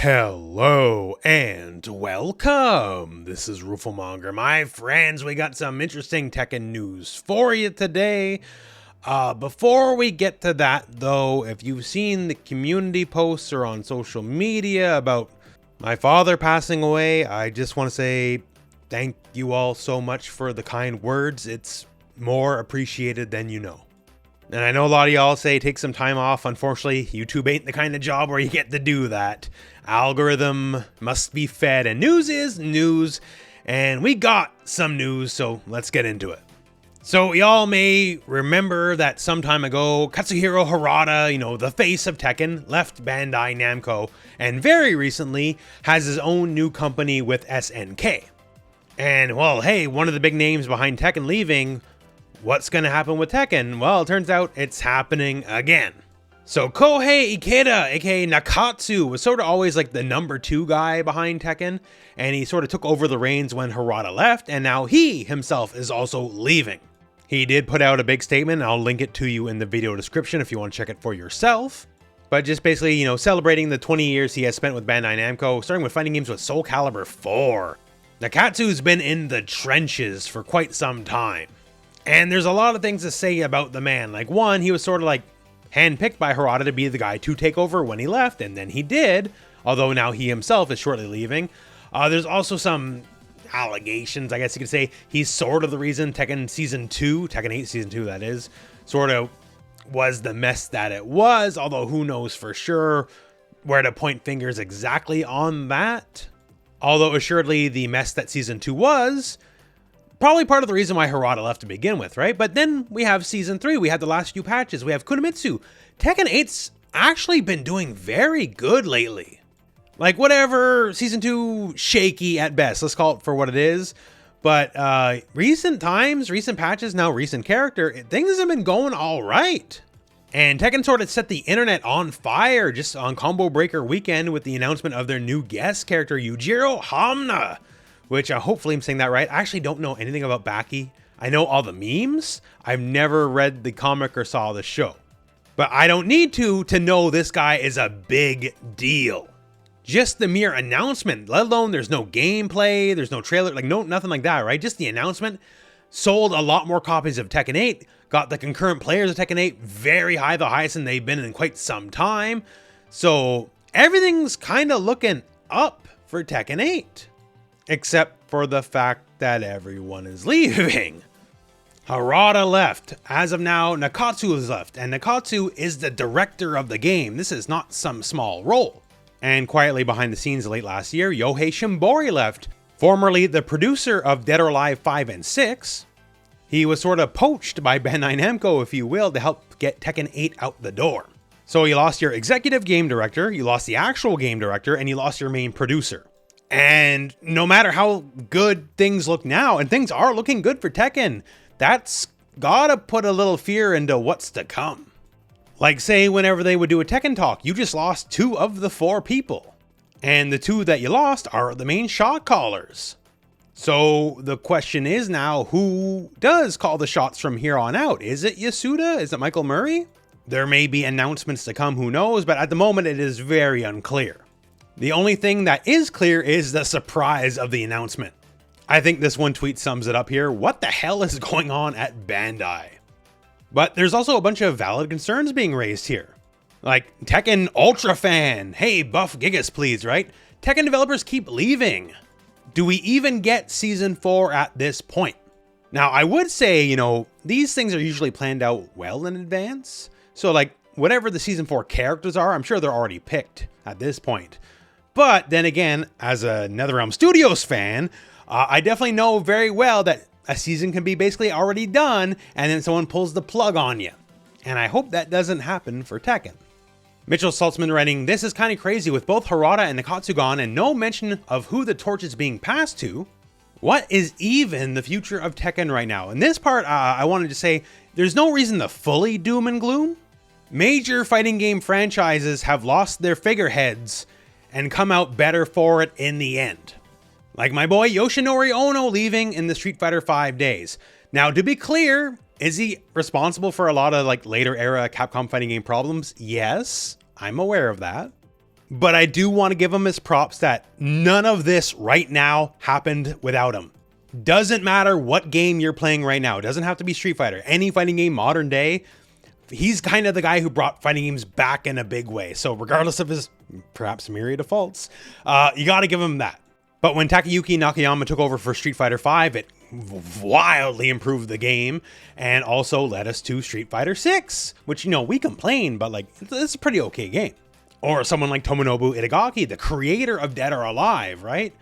Hello and welcome. This is rooflemonger. My friends, we got some interesting Tekken news for you today. Before we get to that though, if you've seen the community posts or on social media about my father passing away, I just want to say thank you all so much for the kind words. It's more appreciated than you know. And I know a lot of y'all say take some time off. Unfortunately, YouTube ain't the kind of job where you get to do that. Algorithm must be fed, and news is news. And we got some news, so let's get into it. So y'all may remember that some time ago, Katsuhiro Harada, the face of Tekken, left Bandai Namco, and very recently has his own new company with SNK. And well, hey, one of the big names behind Tekken leaving. What's going to happen with Tekken? Well, it turns out it's happening again. So Kohei Ikeda, aka Nakatsu, was sort of always like the number 2 guy behind Tekken, and he sort of took over the reins when Harada left, and now he himself is also leaving. He did put out a big statement, and I'll link it to you in the video description if you want to check it for yourself. But just basically, celebrating the 20 years he has spent with Bandai Namco, starting with fighting games with Soul Calibur 4. Nakatsu's been in the trenches for quite some time. And there's a lot of things to say about the man. Like, one, he was sort of like handpicked by Harada to be the guy to take over when he left, and then he did, although now he himself is shortly leaving. There's also some allegations, I guess you could say. He's sort of the reason Tekken Season 2, Tekken 8 Season 2 that is, sort of was the mess that it was, although who knows for sure where to point fingers exactly on that. Although assuredly the mess that Season 2 was probably part of the reason why Harada left to begin with, right? But then we have Season 3, we had the last few patches, we have Kunimitsu. Tekken 8's actually been doing very good lately. Like, whatever, Season 2, shaky at best, let's call it for what it is. But recent times, recent patches, now recent character, things have been going all right. And Tekken sort of set the internet on fire just on Combo Breaker weekend with the announcement of their new guest character, Yujiro Hamna. Which hopefully I'm saying that right. I actually don't know anything about Baki. I know all the memes. I've never read the comic or saw the show. But I don't need to know this guy is a big deal. Just the mere announcement, let alone there's no gameplay, there's no trailer, nothing like that, right? Just the announcement sold a lot more copies of Tekken 8, got the concurrent players of Tekken 8 very high, the highest than they've been in quite some time. So everything's kind of looking up for Tekken 8. Except for the fact that everyone is leaving. Harada left. As of now, Nakatsu is left. And Nakatsu is the director of the game. This is not some small role. And quietly behind the scenes late last year, Yohei Shimbori left. Formerly the producer of Dead or Alive 5 and 6. He was sort of poached by Bandai Namco, if you will, to help get Tekken 8 out the door. So you lost your executive game director, you lost the actual game director, and you lost your main producer. And no matter how good things look now, and things are looking good for Tekken, that's gotta put a little fear into what's to come. Like, say, whenever they would do a Tekken talk, you just lost 2 of the 4 people. And the 2 that you lost are the main shot callers. So the question is now, who does call the shots from here on out? Is it Yasuda? Is it Michael Murray? There may be announcements to come, who knows, but at the moment it is very unclear. The only thing that is clear is the surprise of the announcement. I think this one tweet sums it up here. What the hell is going on at Bandai? But there's also a bunch of valid concerns being raised here. Like, Tekken Ultra Fan. Hey, buff Gigas please, right? Tekken developers keep leaving. Do we even get Season 4 at this point? Now, I would say, these things are usually planned out well in advance. So, like, whatever the Season 4 characters are, I'm sure they're already picked at this point. But then again, as a NetherRealm Studios fan, I definitely know very well that a season can be basically already done and then someone pulls the plug on you. And I hope that doesn't happen for Tekken. Mitchell Saltzman writing, this is kind of crazy with both Harada and Nakatsu gone and no mention of who the torch is being passed to. What is even the future of Tekken right now? In this part, I wanted to say there's no reason to fully doom and gloom. Major fighting game franchises have lost their figureheads and come out better for it in the end. Like my boy Yoshinori Ono leaving in the Street Fighter 5 days. Now, to be clear, is he responsible for a lot of later era Capcom fighting game problems? Yes, I'm aware of that. But I do want to give him his props that none of this right now happened without him. Doesn't matter what game you're playing right now. It doesn't have to be Street Fighter. Any fighting game, modern day, he's kind of the guy who brought fighting games back in a big way. So regardless of his perhaps myriad of faults, you got to give him that. But when Takayuki Nakayama took over for Street Fighter V, it wildly improved the game and also led us to Street Fighter 6, which, you know, we complain, but like, it's a pretty okay game. Or someone like Tomonobu Itagaki, the creator of Dead or Alive, right?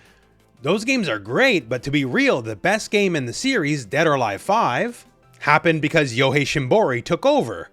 Those games are great, but to be real, the best game in the series, Dead or Alive 5, happened because Yohei Shimbori took over.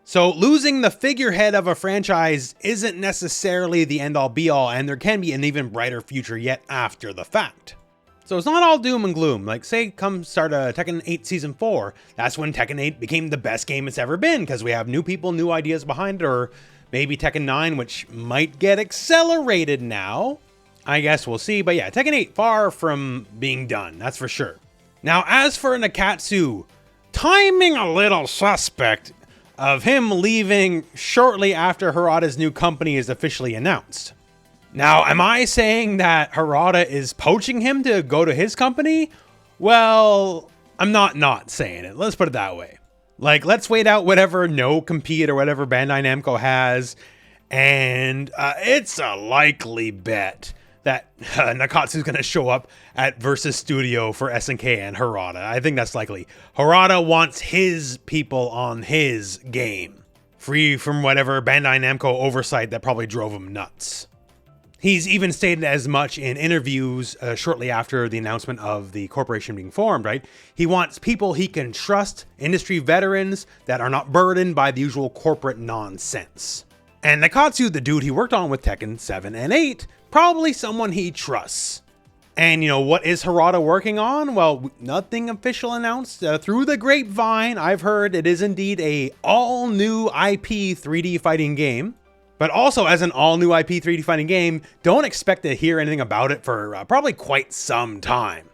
So losing the figurehead of a franchise isn't necessarily the end-all be-all, and there can be an even brighter future yet after the fact. So it's not all doom and gloom. Like, say, come start a Tekken 8 Season 4, that's when Tekken 8 became the best game it's ever been, because we have new people, new ideas behind it, or maybe Tekken 9, which might get accelerated now. I guess we'll see, but yeah, Tekken 8 far from being done, that's for sure. Now, as for Nakatsu, timing a little suspect of him leaving shortly after Harada's new company is officially announced. Now, am I saying that Harada is poaching him to go to his company? Well, I'm not saying it. Let's put it that way. Like, let's wait out whatever no compete or whatever Bandai Namco has, and it's a likely bet that Nakatsu's going to show up at Versus Studio for SNK and Harada. I think that's likely. Harada wants his people on his game, free from whatever Bandai Namco oversight that probably drove him nuts. He's even stated as much in interviews shortly after the announcement of the corporation being formed, right? He wants people he can trust, industry veterans that are not burdened by the usual corporate nonsense. And Nakatsu, the dude he worked on with Tekken 7 and 8, probably someone he trusts. And, you know, what is Harada working on? Well, nothing official announced. Through the grapevine, I've heard it is indeed a all-new IP 3D fighting game. But also, as an all-new IP 3D fighting game, don't expect to hear anything about it for probably quite some time.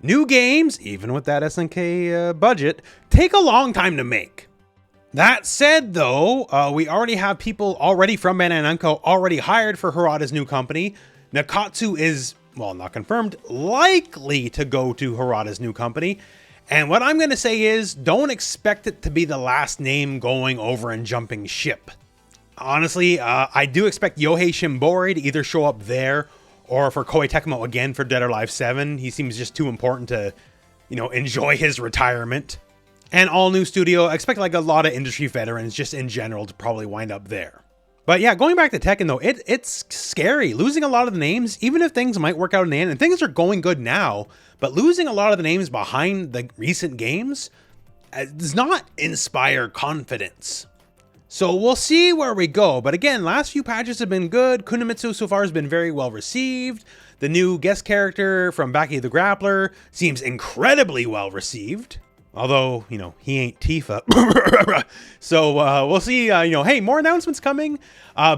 New games, even with that SNK budget, take a long time to make. That said, though, we already have people already from Bandai Namco already hired for Harada's new company. Nakatsu is, well, not confirmed, likely to go to Harada's new company. And what I'm going to say is, don't expect it to be the last name going over and jumping ship. Honestly, I do expect Yohei Shimbori to either show up there or for Koei Tecmo again for Dead or Alive 7. He seems just too important to, you know, enjoy his retirement. And all new studio, expect like a lot of industry veterans just in general to probably wind up there. But yeah, going back to Tekken though, it's scary. Losing a lot of the names, even if things might work out in the end, and things are going good now, but losing a lot of the names behind the recent games does not inspire confidence. So we'll see where we go. But again, last few patches have been good. Kunimitsu so far has been very well received. The new guest character from Baki the Grappler seems incredibly well received. Although, you know, he ain't Tifa. So we'll see, you know, hey, more announcements coming.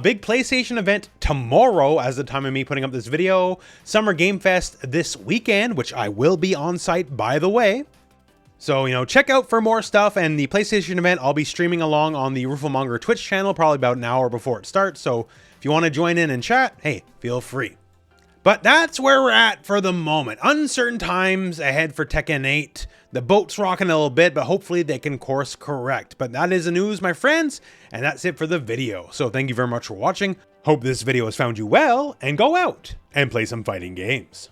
Big PlayStation event tomorrow as the time of me putting up this video. Summer Game Fest this weekend, which I will be on site, by the way. So, you know, check out for more stuff, and the PlayStation event, I'll be streaming along on the rooflemonger Twitch channel, probably about an hour before it starts. So if you want to join in and chat, hey, feel free. But that's where we're at for the moment. Uncertain times ahead for Tekken 8. The boat's rocking a little bit, but hopefully they can course correct. But that is the news, my friends, and that's it for the video. So thank you very much for watching. Hope this video has found you well, and go out and play some fighting games.